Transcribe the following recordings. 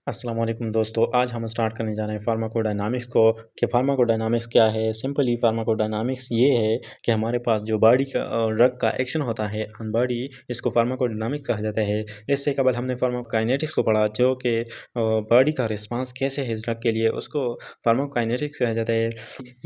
अस्सलाम वालेकुम दोस्तों, आज हम स्टार्ट करने जा रहे हैं फार्माकोडायनामिक्स को कि फार्माकोडायनामिक्स क्या है। सिंपली फार्माकोडायनामिक्स ये है कि हमारे पास जो बॉडी का ड्रग का एक्शन होता है ऑन बॉडी, इसको फार्माकोडायनामिक्स कहा जाता है। इससे कबल हमने फार्माकोकाइनेटिक्स को पढ़ा, जो कि बॉडी का रिस्पांस कैसे है इस ड्रग के लिए, उसको फार्माकोकाइनेटिक्स कहा जाता है।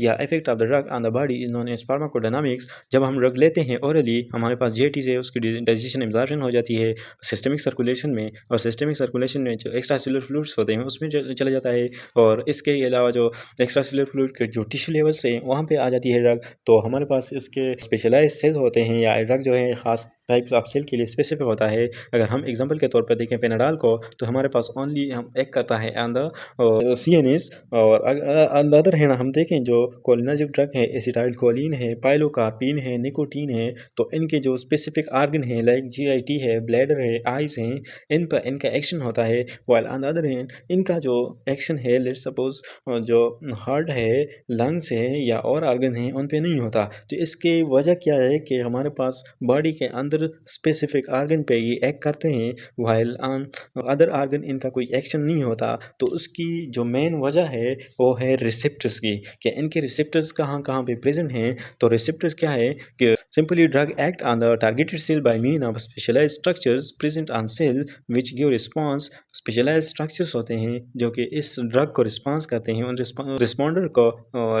या effect of the drug on the body is known as pharmacodynamics. जब हम ड्रग लेते हैं ओरली, हमारे पास जे है, उसकी डाइजेशन एब्जॉर्प्शन हो जाती है सिस्टमिक सर्कुलेशन में, और सिस्टमिक सर्कुलेशन में जो एक्स्ट्रा सेलुलर फ्लूइड्स होते हैं उसमें चला जाता है। और इसके अलावा जो एक्स्ट्रा सेलुलर फ्लूइड के जो टिश्यू लेवल से वहाँ पे आ जाती है ड्रग। तो हमारे पास इसके स्पेशलाइज सेल होते हैं, या ड्रग जो है ख़ास टाइप ऑफ सेल के लिए स्पेसिफिक होता है। अगर हम एग्जांपल के तौर पर देखें पेनाडाल को, तो हमारे पास ओनली हम एक करता है ऑन द CNS। और ऑन द अदर हैंड हम देखें जो कोलिनर्जिक ड्रग है, एसिटाइल कोलिन है, पाइलोकार्पिन है, निकोटीन है, तो इनके जो स्पेसिफिक आर्गन है लाइक GIT है, ब्लैडर है, आइज हैं, इन पर इनका एक्शन होता है। While on the other hand इनका जो एक्शन है, लेट्स सपोज जो हार्ट है, लंग्स है, या और आर्गन है, उन पे नहीं होता। तो इसकी वजह क्या है कि हमारे पास बॉडी के अंदर स्पेसिफिक आर्गन पे ये एक्ट करते हैं, वाइल ऑन अदर आर्गन इनका कोई एक्शन नहीं होता। तो उसकी जो मेन वजह है वो है रिसेप्टर्स की, कि इनके रिसेप्टर्स कहाँ कहाँ पे प्रेजेंट हैं। तो रिसेप्टर्स क्या है कि simply drug act on the targeted cell by mean of specialised structures present on cell which give response. Specialised structures होते हैं जो कि इस ड्रग को रिस्पांस करते हैं, उन रिस्पॉन्डर को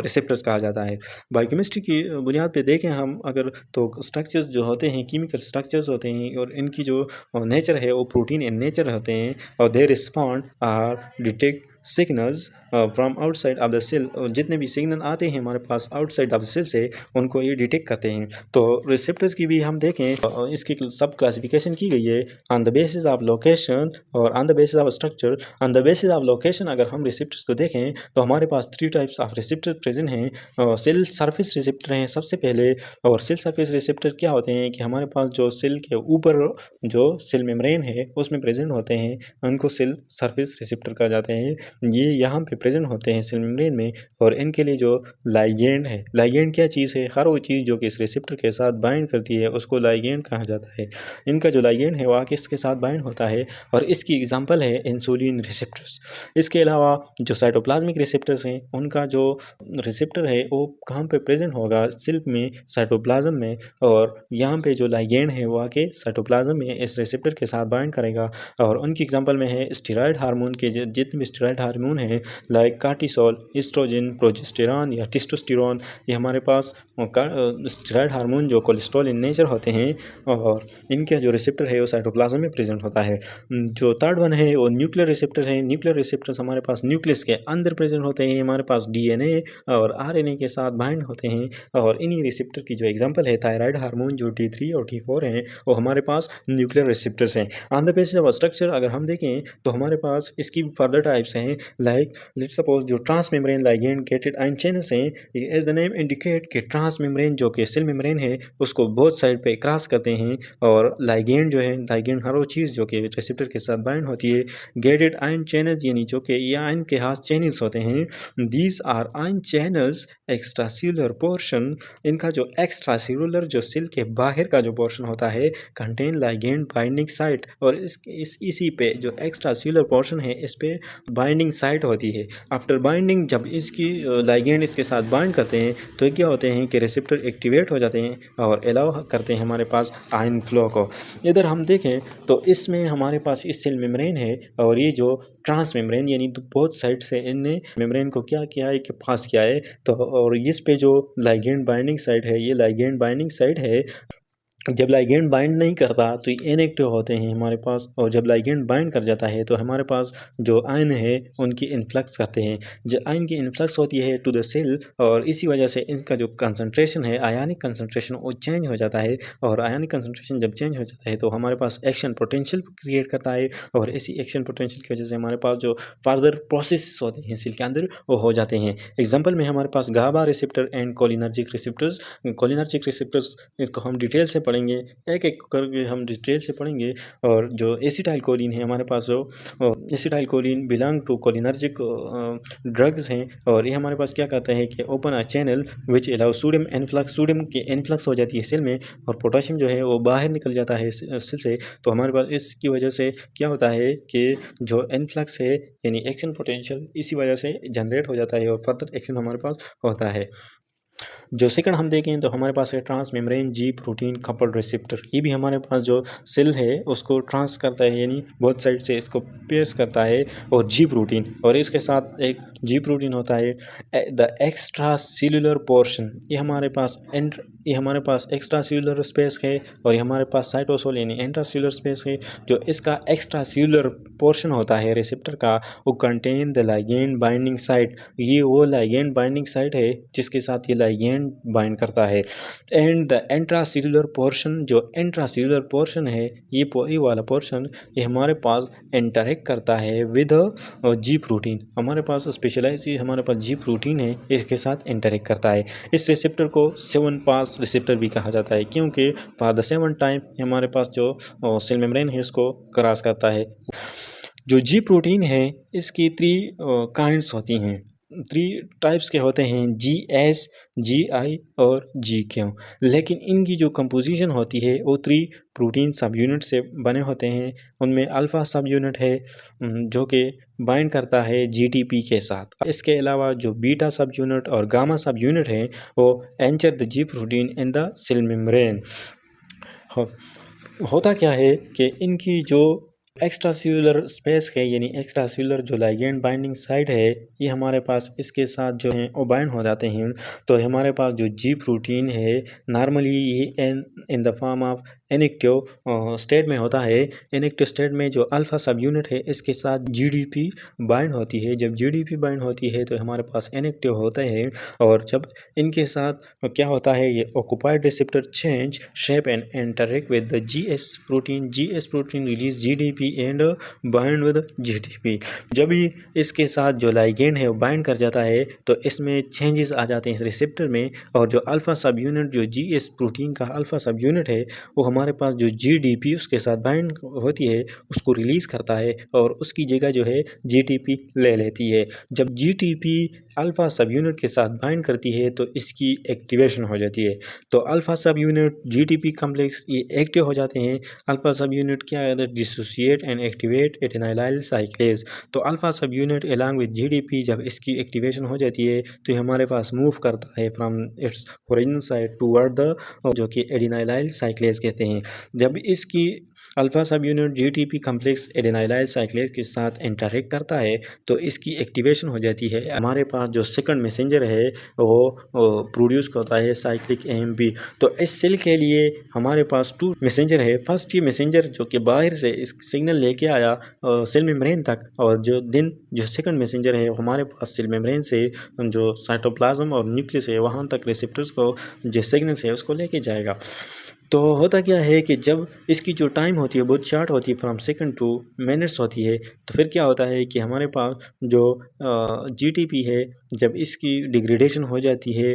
रिसेप्टर्स कहा जाता है। बायोकेमिस्ट्री की बुनियाद पे देखें हम अगर, तो स्ट्रक्चर्स जो होते हैं केमिकल स्ट्रक्चर्स होते हैं, और इनकी जो नेचर है वो प्रोटीन इन नेचर होते हैं, और they respond are detect signals from outside of the cell. जितने भी सिग्नल आते हैं हमारे पास आउटसाइड ऑफ द सेल से, उनको ये डिटेक्ट करते हैं। तो रिसेप्टर्स की भी हम देखें इसकी सब क्लासिफिकेशन की गई है on the basis of location और on the basis of structure. On the basis of location अगर हम रिसेप्टर्स को देखें तो हमारे पास 3 टाइप्स ऑफ रिसेप्टर प्रेजेंट हैं। सेल सरफेस रिसेप्टर हैं सबसे पहले। और सेल सरफेस रिसेप्टर क्या होते हैं कि हमारे पास जो सेल के ऊपर जो सेल मेम्ब्रेन है उसमें प्रेजेंट होते हैं, उनको सेल सरफेस रिसेप्टर कहा जाते हैं। ये यहाँ पे प्रेजेंट होते हैं सेल मेम्ब्रेन में। और इनके लिए जो लाइगेंड है, लाइगेंड क्या चीज़ है, हर वो चीज़ जो कि इस रिसेप्टर के साथ बाइंड करती है उसको लाइगेंड कहा जाता है। इनका जो लाइगेंड है वो आके इसके साथ बाइंड होता है, और इसकी एग्जांपल है इंसुलिन रिसेप्टर्स। इसके अलावा जो साइटोप्लाज्मिक रिसेप्टर्स हैं, उनका जो रिसेप्टर है वो कहाँ पे प्रेजेंट होगा, सेल में, साइटोप्लाज्म में। और यहाँ पे जो लाइगेंड है वो आके साइटोप्लाज्म में इस रिसेप्टर के साथ बाइंड करेगा। और उनकी एग्जांपल में है स्टेरॉयड हार्मोन के, जितने भी स्टेरॉयड हार्मोन हैं लाइक कार्टिसोल, एस्ट्रोजन, प्रोजेस्टेरॉन या टेस्टोस्टेरोन, ये हमारे पास स्टेरॉयड हार्मोन जो कोलेस्ट्रॉल इन नेचर होते हैं, और इनका जो रिसेप्टर है वो साइटोप्लाज्म में प्रेजेंट होता है। जो थर्ड वन है वो न्यूक्लियर रिसेप्टर है। न्यूक्लियर रिसेप्टर्स हमारे पास न्यूक्लियस के अंदर प्रेजेंट होते हैं, हमारे पास DNA और RNA के साथ बाइंड होते हैं। और इन्हीं रिसेप्टर की जो एग्जांपल है थायराइड हार्मोन जो T3 और T4 हैं, वो हमारे पास न्यूक्लियर रिसेप्टर्स हैं। On the basis of structure अगर हम देखें तो हमारे पास इसकी फर्दर टाइप्स हैं, लाइक लेट्स सपोज जो transmembrane ligand gated ion channels हैं, एज द नेम इंडिकेट कि ट्रांस मेम्ब्रेन जो कि सेल मेम्ब्रेन है उसको बोथ साइड पे क्रॉस करते हैं। और लाइगेंड जो है, लाइगेंड हर वो चीज़ जो कि रिसेप्टर के साथ बाइंड होती है। गेटेड आयन चैनल्स यानी जो कि ये आयन के हाथ चैनल्स होते हैं, these are ion channels extracellular portion. इनका जो एक्स्ट्रा सेलुलर जो सेल के बाहर का जो पोर्शन होता है कंटेन लाइगेंड बाइंडिंग साइट, और इसी पे जो एक्स्ट्रा सेलुलर पोर्शन है इस पे बाइंडिंग साइट होती है। आफ्टर बाइंडिंग जब इसकी लाइगेंड इसके साथ बाइंड करते हैं तो क्या होते हैं कि रिसेप्टर एक्टिवेट हो जाते हैं और अलाउ करते हैं हमारे पास आयन फ्लो को। इधर हम देखें तो इसमें हमारे पास इस सेल मेम्ब्रेन है, और ये जो ट्रांस मेम्ब्रेन यानी बोथ साइड से इनने मेम्ब्रेन को क्या किया है कि पास किया है। तो और इस पे जो लाइगेंड बाइंडिंग साइट है, ये लाइगेंड बाइंडिंग साइट है। जब लाइगेंड बाइंड नहीं करता तो ये इनएक्टिव होते हैं हमारे पास, और जब लाइगेंड बाइंड कर जाता है तो हमारे पास जो आयन है उनकी इन्फ्लक्स करते हैं। जो आयन की इन्फ्लक्स होती है टू द सेल, और इसी वजह से इनका जो कंसंट्रेशन है, आयनिक कंसंट्रेशन, वो चेंज हो जाता है। और आयनिक कंसंट्रेशन जब चेंज हो जाता है तो हमारे पास एक्शन पोटेंशियल क्रिएट करता है, और इसी एक्शन पोटेंशियल की वजह से हमारे पास जो फर्दर प्रोसेस होते हैं सेल के अंदर वो हो जाते हैं। एग्जाम्पल में हमारे पास GABA receptor and cholinergic receptors. Cholinergic receptors इसको हम डिटेल से पढ़ेंगे, एक एक करके हम डिटेल से पढ़ेंगे। और जो एसिटाइल कोलिन है हमारे पास, जो acetylcholine belong to cholinergic drugs हैं, और ये हमारे पास क्या करते हैं कि open a channel which allow sodium influx, sodium की इनफ्लक्स हो जाती है सेल में, और पोटाशियम जो है वो बाहर निकल जाता है सेल से। तो हमारे पास इसकी वजह से क्या होता है कि जो इनफ्लक्स है यानी एक्शन पोटेंशियल इसी वजह से जनरेट हो जाता है और फर्दर एक्शन हमारे पास होता है। जो सेकंड हम देखें तो हमारे पास है transmembrane G protein coupled receptor. ये भी हमारे पास जो सेल है उसको ट्रांस करता है, यानी बोथ साइड से इसको पेयर्स करता है, और जी प्रोटीन, और इसके साथ एक जी प्रोटीन होता है द एक्स्ट्रा सेल्यूलर पोर्शन। ये हमारे पास एक्स्ट्रा सेल्यूलर स्पेस है, और ये हमारे पास साइटोसोल यानी इंट्रा सेल्यूलर स्पेस है। जो इसका एक्स्ट्रा सेल्यूलर पोर्शन होता है रिसेप्टर का, वो contain the ligand binding site. ये वो लाइगेंड बाइंडिंग साइट है जिसके साथ ये लाइगेंड बाइंड करता है। एंड द इंट्रासेल्युलर पोर्शन, जो इंट्रासेल्युलर पोर्शन है ये वाला पोर्शन ये हमारे पास इंटरेक्ट करता है विद जी प्रोटीन। हमारे पास स्पेशलाइज हमारे पास जी प्रोटीन है, इसके साथ इंटरेक्ट करता है। इस रिसेप्टर को 7 पास रिसेप्टर भी कहा जाता है, क्योंकि फॉर द 7 टाइम हमारे पास जो सेल मेम्ब्रेन है इसको क्रॉस करता है। जो जी प्रोटीन है इसकी 3 काइंड्स होती हैं, 3 टाइप्स के होते हैं, जी एस, जी आई और जी क्यू। लेकिन इनकी जो कंपोजिशन होती है वो 3 प्रोटीन सब यूनिट से बने होते हैं। उनमें अल्फ़ा सब यूनिट है जो कि बाइंड करता है जीटीपी के साथ। इसके अलावा जो बीटा सब यूनिट और गामा सब यूनिट है वो anchor the G protein in the cell membrane. होता क्या है कि इनकी जो एक्स्ट्रा सेल्यूलर स्पेस है यानी एक्स्ट्रा सेल्यूलर जो लाइगेंड बाइंडिंग साइट है ये हमारे पास इसके साथ जो है वो बाइंड हो जाते हैं। तो हमारे पास जो जी प्रोटीन है नॉर्मली ये in the form of inactive state में होता है। इनएक्टिव स्टेट में जो अल्फ़ा सब यूनिट है इसके साथ जीडीपी बाइंड होती है। जब जीडीपी बाइंड होती है तो हमारे पास इनएक्टिव होते हैं, और जब इनके साथ क्या होता है ये occupied receptor change shape and interact with the GS protein release GDP and bind with GDP. जब भी इसके साथ जो लाइगेंड है वो बाइंड कर जाता है तो इसमें चेंजेस आ जाते हैं इस रिसेप्टर में, और जो अल्फ़ा सब यूनिट जो जीएस प्रोटीन का अल्फ़ा सब यूनिट है वो हमारे पास जो जीडीपी उसके साथ बाइंड होती है उसको रिलीज़ करता है, और उसकी जगह जो है जीटीपी ले लेती है। जब जीटीपी अल्फ़ा सब यूनिट के साथ बाइंड करती है तो इसकी एक्टिवेशन हो जाती है। तो अल्फ़ा सब यूनिट जीटीपी कम्प्लेक्स ये एक्टिव हो जाते हैं। अल्फ़ा सब यूनिट क्या है, डिसोसिएट एंड एक्टिवेट एडेनाइलाइल साइक्लेज। तो अल्फ़ा सब यूनिट अलॉन्ग विद जीडीपी जब इसकी एक्टिवेशन हो जाती है तो ये हमारे पास मूव करता है from its original side toward the जो कि एडेनाइलाइल साइक्लेज कहते हैं। जब इसकी अल्फ़ा सब unit GTP complex adenylyl cyclase के साथ इंटरेक्ट करता है तो इसकी एक्टिवेशन हो जाती है। हमारे पास जो सेकंड मैसेंजर है वो प्रोड्यूस होता है साइक्लिक एएमपी। तो इस सेल के लिए हमारे पास 2 मैसेंजर है। फर्स्ट ये मैसेंजर जो कि बाहर से इस सिग्नल लेके आया सेल मेम्ब्रेन तक, और जो सेकंड मैसेंजर है हमारे पास सेल मेम्ब्रेन से जो साइटोप्लाज्म और न्यूक्लियस है वहाँ तक रिसेप्टर्स को जो सिग्नल्स है उसको लेके जाएगा। तो होता क्या है कि जब इसकी जो टाइम होती है बहुत शॉर्ट होती है, फ्रॉम सेकंड टू मिनट्स होती है, तो फिर क्या होता है कि हमारे पास जो जीटीपी है जब इसकी डिग्रेडेशन हो जाती है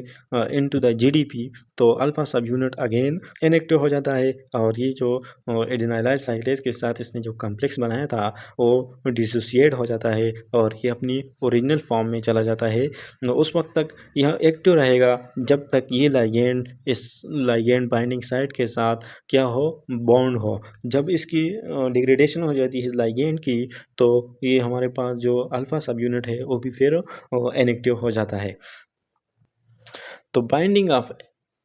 इनटू द जीडीपी तो अल्फ़ा सब यूनिट अगेन इनएक्टिव हो जाता है, और ये जो एडेनाइलाइल साइक्लेज के साथ इसने जो कम्प्लेक्स बनाया था वो डिसोसिएट हो जाता है और ये अपनी ओरिजिनल फॉर्म में चला जाता है। उस वक्त तक यह एक्टिव रहेगा जब तक ये लाइगेंड इस लाइगेंड बाइंडिंग साइट के साथ क्या हो, बॉन्ड हो। जब इसकी डिग्रेडेशन हो जाती है लाइगेंड की तो ये हमारे पास जो अल्फ़ा सब यूनिट है वो भी फिर इनएक्टिव हो जाता है। तो बाइंडिंग ऑफ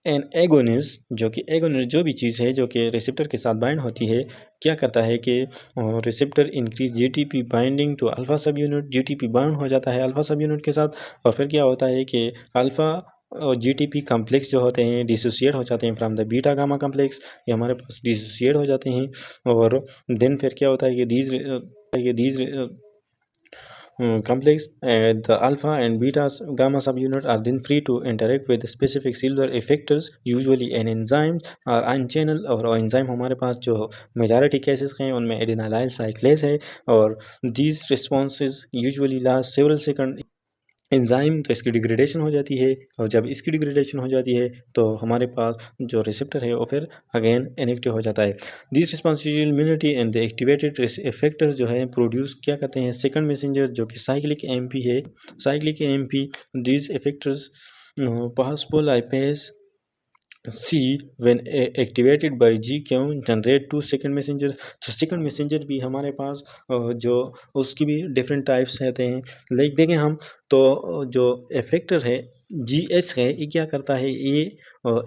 एन एगोनिस्ट, जो कि एगोनिस्ट जो भी चीज़ है जो कि रिसेप्टर के साथ बाइंड होती है, क्या करता है कि receptor increase GTP binding to alpha सब यूनिट, जीटीपी बाइंड हो जाता है अल्फ़ा सब यूनिट के साथ, और फिर क्या होता है कि अल्फ़ा और जीटीपी कम्प्लेक्स जो होते हैं डिसोसिएट हो जाते हैं from the beta gamma complex, ये हमारे पास डिसोसिएट हो जाते हैं। और देन फिर क्या होता है कि these complex the alpha and beta gamma subunits are then free to interact with specific cellular effectors, usually an enzyme or ion channel। और enzyme हमारे पास जो मेजॉरिटी केसेस हैं उनमें एडेनाइलाइल साइक्लेज है, और these responses usually last several seconds enzyme तो इसकी डिग्रेडेशन हो जाती है, और जब इसकी डिग्रेडेशन हो जाती है तो हमारे पास जो रिसेप्टर है वो फिर अगेन इनएक्टिव हो जाता है। This responsibility immunity and the activated effector जो है प्रोड्यूस क्या कहते हैं सेकंड मैसेंजर जो कि साइक्लिक एमपी है। Cyclic AMP this effectors phospholipase C when activated by GQ generate two second messenger. तो सेकंड मैसेंजर भी हमारे पास जो उसकी भी डिफरेंट टाइप्स रहते हैं। लाइक देखें हम तो जो इफेक्टर है GS है ये क्या करता है, ये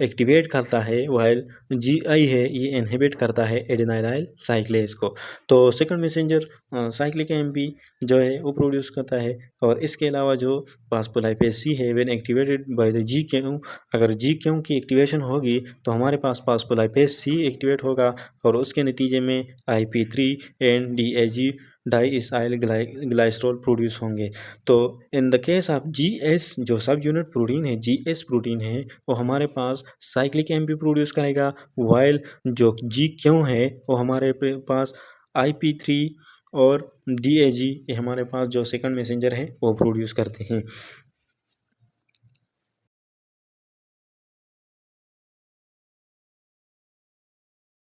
एक्टिवेट करता है, वाइल GI है ये इनहिबिट करता है एडेनाइलाइल साइक्लेज को। तो सेकंड मैसेंजर साइक्लिक एमपी जो है वो प्रोड्यूस करता है। और इसके अलावा जो फास्फोलाइपेज सी है when activated by the GQ, अगर GQ की एक्टिवेशन होगी तो हमारे पास फास्फोलाइपेज सी एक्टिवेट होगा और उसके नतीजे में IP3 and DAG diacylglycerol produce होंगे। तो in the case of GS जो सब यूनिट प्रोटीन है GS प्रोटीन है वो हमारे पास साइक्लिक एमपी प्रोड्यूस करेगा, वाइल जो GQ है वो हमारे पास IP3 और DAG ये हमारे पास जो सेकंड मैसेंजर है वो प्रोड्यूस करते हैं।